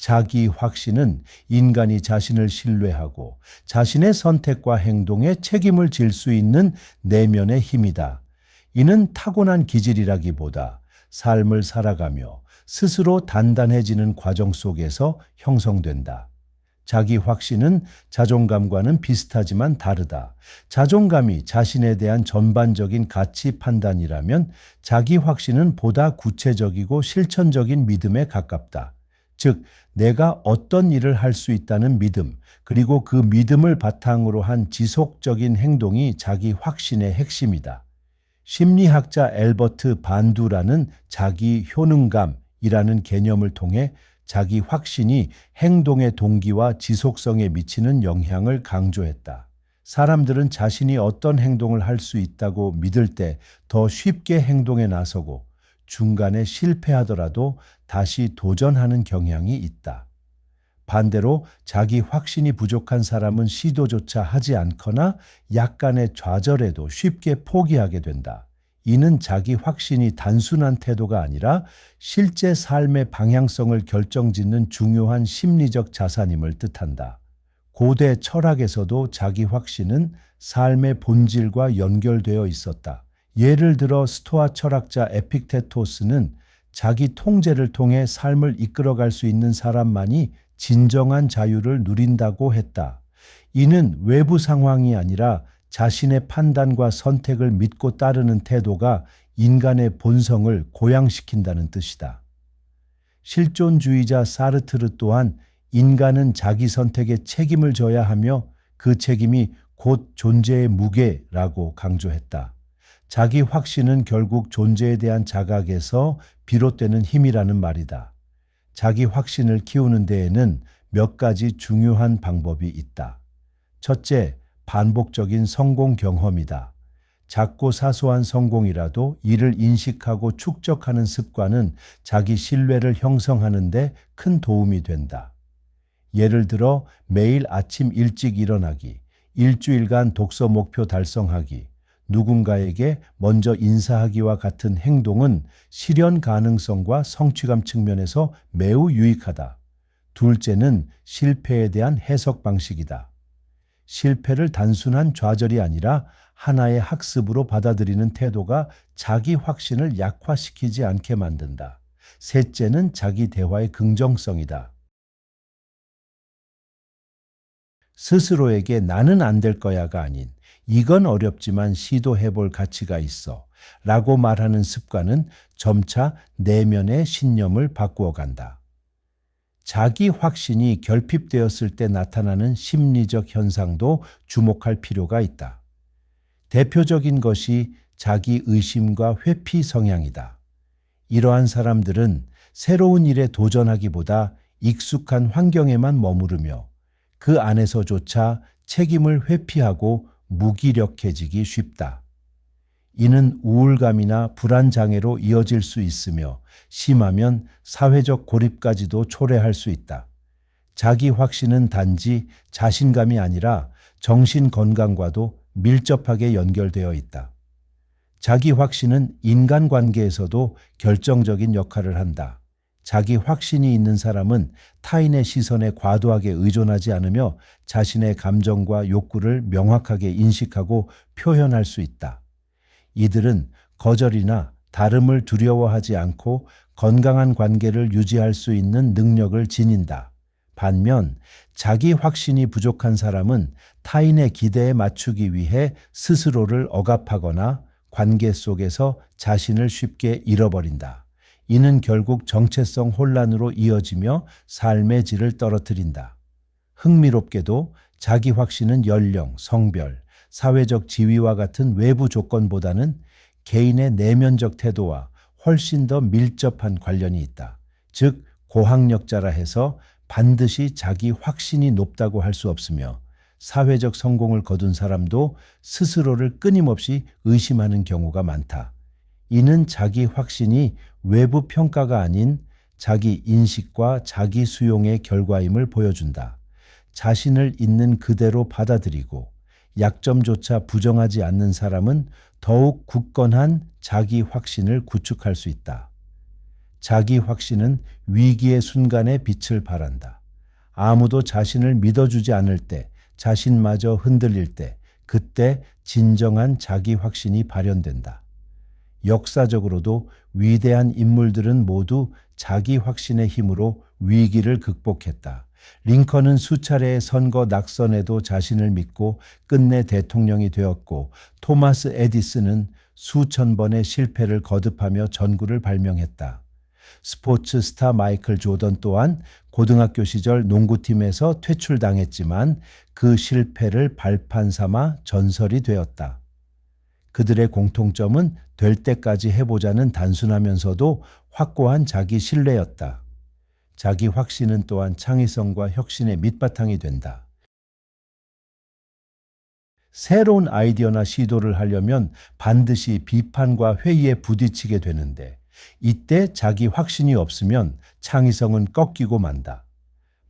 자기 확신은 인간이 자신을 신뢰하고 자신의 선택과 행동에 책임을 질 수 있는 내면의 힘이다. 이는 타고난 기질이라기보다 삶을 살아가며 스스로 단단해지는 과정 속에서 형성된다. 자기 확신은 자존감과는 비슷하지만 다르다. 자존감이 자신에 대한 전반적인 가치 판단이라면 자기 확신은 보다 구체적이고 실천적인 믿음에 가깝다. 즉, 내가 어떤 일을 할 수 있다는 믿음, 그리고 그 믿음을 바탕으로 한 지속적인 행동이 자기 확신의 핵심이다. 심리학자 앨버트 반두라는 자기 효능감이라는 개념을 통해 자기 확신이 행동의 동기와 지속성에 미치는 영향을 강조했다. 사람들은 자신이 어떤 행동을 할 수 있다고 믿을 때 더 쉽게 행동에 나서고 중간에 실패하더라도 다시 도전하는 경향이 있다. 반대로 자기 확신이 부족한 사람은 시도조차 하지 않거나 약간의 좌절에도 쉽게 포기하게 된다. 이는 자기 확신이 단순한 태도가 아니라 실제 삶의 방향성을 결정짓는 중요한 심리적 자산임을 뜻한다. 고대 철학에서도 자기 확신은 삶의 본질과 연결되어 있었다. 예를 들어 스토아 철학자 에픽테토스는 자기 통제를 통해 삶을 이끌어갈 수 있는 사람만이 진정한 자유를 누린다고 했다. 이는 외부 상황이 아니라 자신의 판단과 선택을 믿고 따르는 태도가 인간의 본성을 고양시킨다는 뜻이다. 실존주의자 사르트르 또한 인간은 자기 선택에 책임을 져야 하며 그 책임이 곧 존재의 무게라고 강조했다. 자기 확신은 결국 존재에 대한 자각에서 비롯되는 힘이라는 말이다. 자기 확신을 키우는 데에는 몇 가지 중요한 방법이 있다. 첫째, 반복적인 성공 경험이다. 작고 사소한 성공이라도 이를 인식하고 축적하는 습관은 자기 신뢰를 형성하는 데 큰 도움이 된다. 예를 들어 매일 아침 일찍 일어나기, 일주일간 독서 목표 달성하기, 누군가에게 먼저 인사하기와 같은 행동은 실현 가능성과 성취감 측면에서 매우 유익하다. 둘째는 실패에 대한 해석 방식이다. 실패를 단순한 좌절이 아니라 하나의 학습으로 받아들이는 태도가 자기 확신을 약화시키지 않게 만든다. 셋째는 자기 대화의 긍정성이다. 스스로에게 나는 안 될 거야가 아닌 이건 어렵지만 시도해볼 가치가 있어 라고 말하는 습관은 점차 내면의 신념을 바꾸어 간다. 자기 확신이 결핍되었을 때 나타나는 심리적 현상도 주목할 필요가 있다. 대표적인 것이 자기 의심과 회피 성향이다. 이러한 사람들은 새로운 일에 도전하기보다 익숙한 환경에만 머무르며 그 안에서조차 책임을 회피하고 무기력해지기 쉽다. 이는 우울감이나 불안장애로 이어질 수 있으며 심하면 사회적 고립까지도 초래할 수 있다. 자기 확신은 단지 자신감이 아니라 정신 건강과도 밀접하게 연결되어 있다. 자기 확신은 인간관계에서도 결정적인 역할을 한다. 자기 확신이 있는 사람은 타인의 시선에 과도하게 의존하지 않으며 자신의 감정과 욕구를 명확하게 인식하고 표현할 수 있다. 이들은 거절이나 다름을 두려워하지 않고 건강한 관계를 유지할 수 있는 능력을 지닌다. 반면 자기 확신이 부족한 사람은 타인의 기대에 맞추기 위해 스스로를 억압하거나 관계 속에서 자신을 쉽게 잃어버린다. 이는 결국 정체성 혼란으로 이어지며 삶의 질을 떨어뜨린다. 흥미롭게도 자기 확신은 연령, 성별, 사회적 지위와 같은 외부 조건보다는 개인의 내면적 태도와 훨씬 더 밀접한 관련이 있다. 즉, 고학력자라 해서 반드시 자기 확신이 높다고 할 수 없으며 사회적 성공을 거둔 사람도 스스로를 끊임없이 의심하는 경우가 많다. 이는 자기 확신이 외부 평가가 아닌 자기 인식과 자기 수용의 결과임을 보여준다. 자신을 있는 그대로 받아들이고 약점조차 부정하지 않는 사람은 더욱 굳건한 자기 확신을 구축할 수 있다. 자기 확신은 위기의 순간에 빛을 발한다. 아무도 자신을 믿어주지 않을 때, 자신마저 흔들릴 때, 그때 진정한 자기 확신이 발현된다. 역사적으로도 위대한 인물들은 모두 자기 확신의 힘으로 위기를 극복했다. 링컨은 수차례의 선거 낙선에도 자신을 믿고 끝내 대통령이 되었고, 토마스 에디슨은 수천 번의 실패를 거듭하며 전구를 발명했다. 스포츠 스타 마이클 조던 또한 고등학교 시절 농구팀에서 퇴출당했지만 그 실패를 발판 삼아 전설이 되었다. 그들의 공통점은 될 때까지 해보자는 단순하면서도 확고한 자기 신뢰였다. 자기 확신은 또한 창의성과 혁신의 밑바탕이 된다. 새로운 아이디어나 시도를 하려면 반드시 비판과 회의에 부딪히게 되는데, 이때 자기 확신이 없으면 창의성은 꺾이고 만다.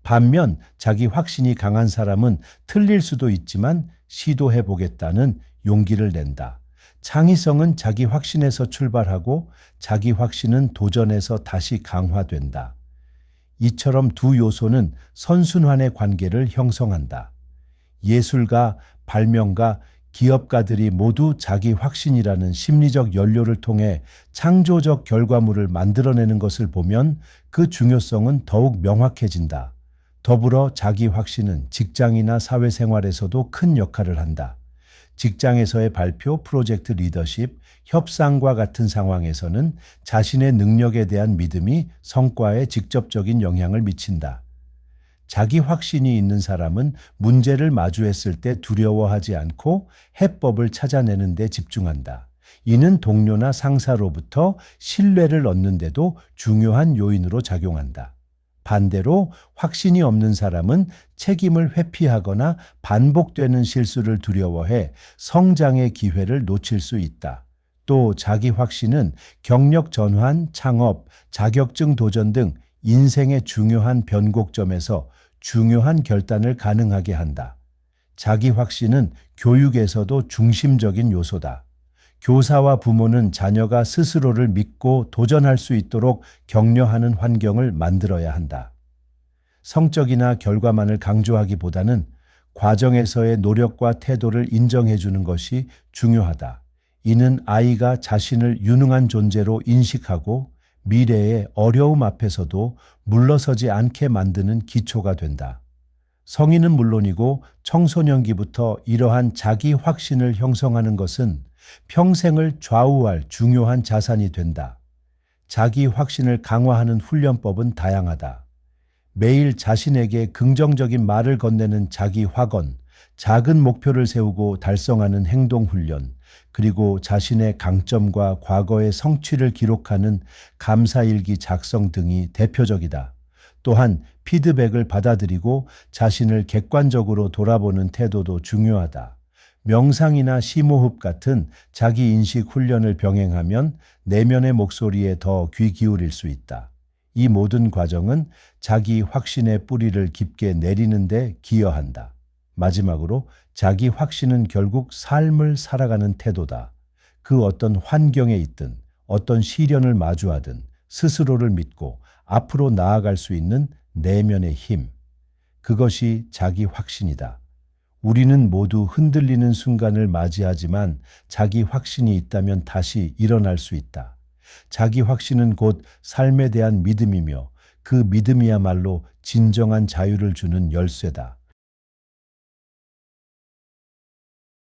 반면 자기 확신이 강한 사람은 틀릴 수도 있지만 시도해보겠다는 용기를 낸다. 창의성은 자기 확신에서 출발하고 자기 확신은 도전에서 다시 강화된다. 이처럼 두 요소는 선순환의 관계를 형성한다. 예술가, 발명가, 기업가들이 모두 자기 확신이라는 심리적 연료를 통해 창조적 결과물을 만들어내는 것을 보면 그 중요성은 더욱 명확해진다. 더불어 자기 확신은 직장이나 사회생활에서도 큰 역할을 한다. 직장에서의 발표, 프로젝트 리더십, 협상과 같은 상황에서는 자신의 능력에 대한 믿음이 성과에 직접적인 영향을 미친다. 자기 확신이 있는 사람은 문제를 마주했을 때 두려워하지 않고 해법을 찾아내는 데 집중한다. 이는 동료나 상사로부터 신뢰를 얻는 데도 중요한 요인으로 작용한다. 반대로 확신이 없는 사람은 책임을 회피하거나 반복되는 실수를 두려워해 성장의 기회를 놓칠 수 있다. 또 자기 확신은 경력 전환, 창업, 자격증 도전 등 인생의 중요한 변곡점에서 중요한 결단을 가능하게 한다. 자기 확신은 교육에서도 중심적인 요소다. 교사와 부모는 자녀가 스스로를 믿고 도전할 수 있도록 격려하는 환경을 만들어야 한다. 성적이나 결과만을 강조하기보다는 과정에서의 노력과 태도를 인정해 주는 것이 중요하다. 이는 아이가 자신을 유능한 존재로 인식하고 미래의 어려움 앞에서도 물러서지 않게 만드는 기초가 된다. 성인은 물론이고 청소년기부터 이러한 자기 확신을 형성하는 것은 평생을 좌우할 중요한 자산이 된다. 자기 확신을 강화하는 훈련법은 다양하다. 매일 자신에게 긍정적인 말을 건네는 자기 확언, 작은 목표를 세우고 달성하는 행동 훈련, 그리고 자신의 강점과 과거의 성취를 기록하는 감사일기 작성 등이 대표적이다. 또한 피드백을 받아들이고 자신을 객관적으로 돌아보는 태도도 중요하다. 명상이나 심호흡 같은 자기인식 훈련을 병행하면 내면의 목소리에 더 귀 기울일 수 있다. 이 모든 과정은 자기 확신의 뿌리를 깊게 내리는 데 기여한다. 마지막으로 자기 확신은 결국 삶을 살아가는 태도다. 그 어떤 환경에 있든 어떤 시련을 마주하든 스스로를 믿고 앞으로 나아갈 수 있는 내면의 힘. 그것이 자기 확신이다. 우리는 모두 흔들리는 순간을 맞이하지만 자기 확신이 있다면 다시 일어날 수 있다. 자기 확신은 곧 삶에 대한 믿음이며 그 믿음이야말로 진정한 자유를 주는 열쇠다.